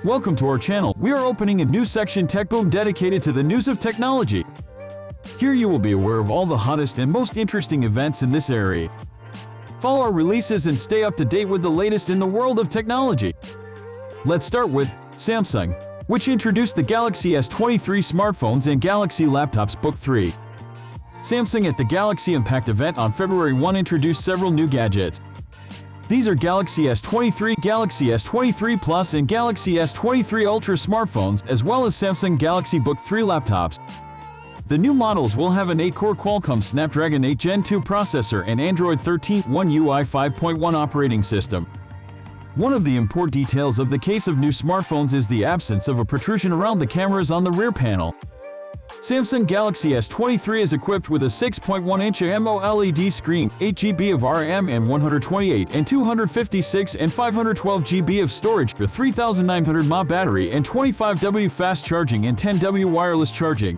Welcome to our channel. We are opening a new section, Tech Boom, dedicated to the news of technology. Here you will be aware of all the hottest and most interesting events in this area. Follow our releases and stay up to date with the latest in the world of technology. Let's start with Samsung, which introduced the Galaxy S23 smartphones and Galaxy Laptops Book 3. Samsung at the Galaxy Impact event on February 1 introduced several new gadgets. These are Galaxy S23, Galaxy S23 Plus, and Galaxy S23 Ultra smartphones, as well as Samsung Galaxy Book 3 laptops. The new models will have an 8-core Qualcomm Snapdragon 8 Gen 2 processor and Android 13 One UI 5.1 operating system. One of the important details of the case of new smartphones is the absence of a protrusion around the cameras on the rear panel. Samsung Galaxy S23 is equipped with a 6.1-inch AMOLED screen, 8GB of RAM and 128 and 256 and 512GB of storage, a 3900 mAh battery and 25W fast charging and 10W wireless charging.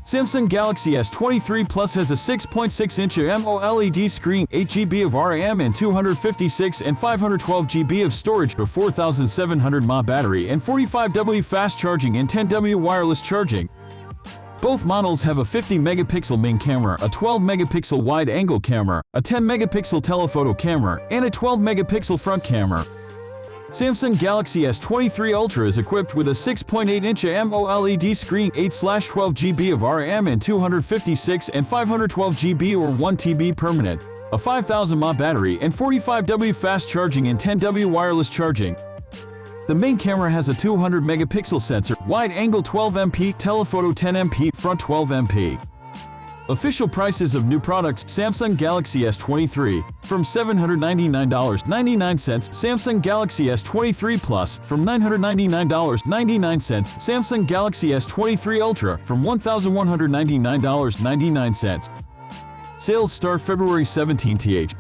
Samsung Galaxy S23 Plus has a 6.6-inch AMOLED screen, 8GB of RAM and 256 and 512GB of storage, a 4700 mAh battery and 45W fast charging and 10W wireless charging. Both models have a 50-megapixel main camera, a 12-megapixel wide-angle camera, a 10-megapixel telephoto camera, and a 12-megapixel front camera. Samsung Galaxy S23 Ultra is equipped with a 6.8-inch AMOLED screen, 8/12GB of RAM and 256 and 512GB or 1TB permanent, a 5000 mAh battery and 45W fast charging and 10W wireless charging. The main camera has a 200-megapixel sensor, wide-angle 12MP, telephoto 10MP, front 12MP. Official prices of new products: Samsung Galaxy S23 from $799.99, Samsung Galaxy S23 Plus from $999.99, Samsung Galaxy S23 Ultra from $1,199.99. Sales start February 17th.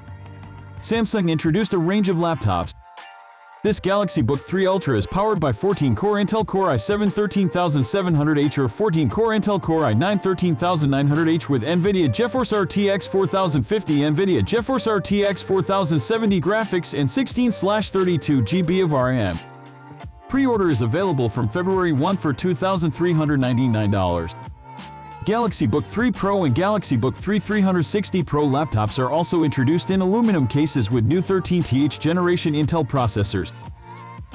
Samsung introduced a range of laptops. This Galaxy Book 3 Ultra is powered by 14-core Intel Core i7 13700H or 14-core Intel Core i9 13900H with NVIDIA GeForce RTX 4050, NVIDIA GeForce RTX 4070 graphics, and 16/32GB of RAM. Pre-order is available from February 1 for $2,399. Galaxy Book 3 Pro and Galaxy Book 3 360 Pro laptops are also introduced in aluminum cases with new 13th generation Intel processors.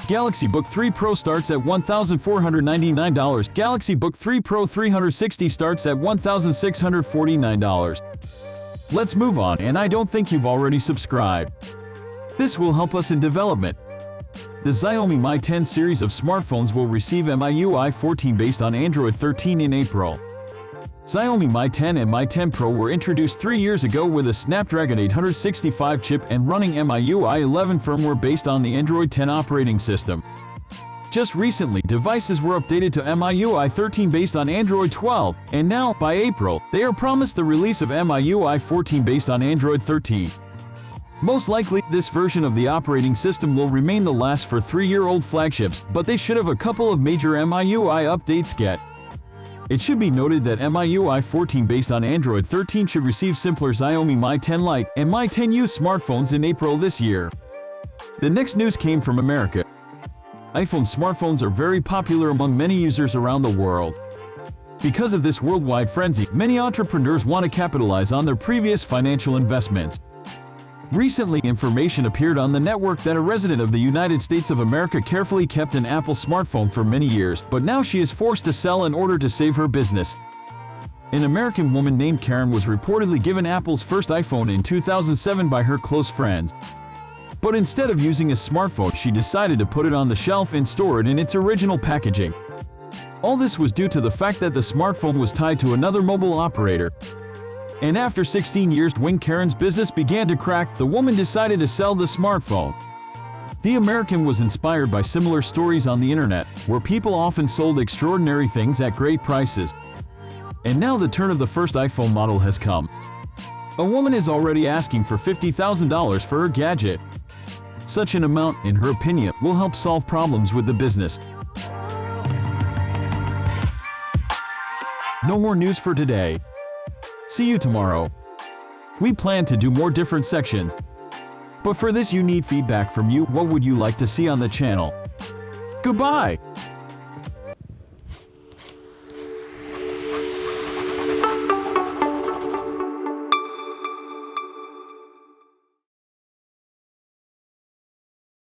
Galaxy Book 3 Pro starts at $1,499, Galaxy Book 3 Pro 360 starts at $1,649. Let's move on, and I don't think you've already subscribed. This will help us in development. The Xiaomi Mi 10 series of smartphones will receive MIUI 14 based on Android 13 in April. Xiaomi Mi 10 and Mi 10 Pro were introduced 3 years ago with a Snapdragon 865 chip and running MIUI 11 firmware based on the Android 10 operating system. Just recently, devices were updated to MIUI 13 based on Android 12, and now, by April, they are promised the release of MIUI 14 based on Android 13. Most likely, this version of the operating system will remain the last for 3-year-old flagships, but they should have a couple of major MIUI updates yet. It should be noted that MIUI 14 based on Android 13 should receive simpler Xiaomi Mi 10 Lite and Mi 10U smartphones in April this year. The next news came from America. iPhone smartphones are very popular among many users around the world. Because of this worldwide frenzy, many entrepreneurs want to capitalize on their previous financial investments. Recently, information appeared on the network that a resident of the United States of America carefully kept an Apple smartphone for many years, but now she is forced to sell in order to save her business. An American woman named Karen was reportedly given Apple's first iPhone in 2007 by her close friends. But instead of using a smartphone, she decided to put it on the shelf and store it in its original packaging. All this was due to the fact that the smartphone was tied to another mobile operator. And after 16 years, when Karen's business began to crack, the woman decided to sell the smartphone. The American was inspired by similar stories on the internet, where people often sold extraordinary things at great prices. And now the turn of the first iPhone model has come. A woman is already asking for $50,000 for her gadget. Such an amount, in her opinion, will help solve problems with the business. No more news for today. See you tomorrow. We plan to do more different sections. But for this you need feedback from you. What would you like to see on the channel? Goodbye!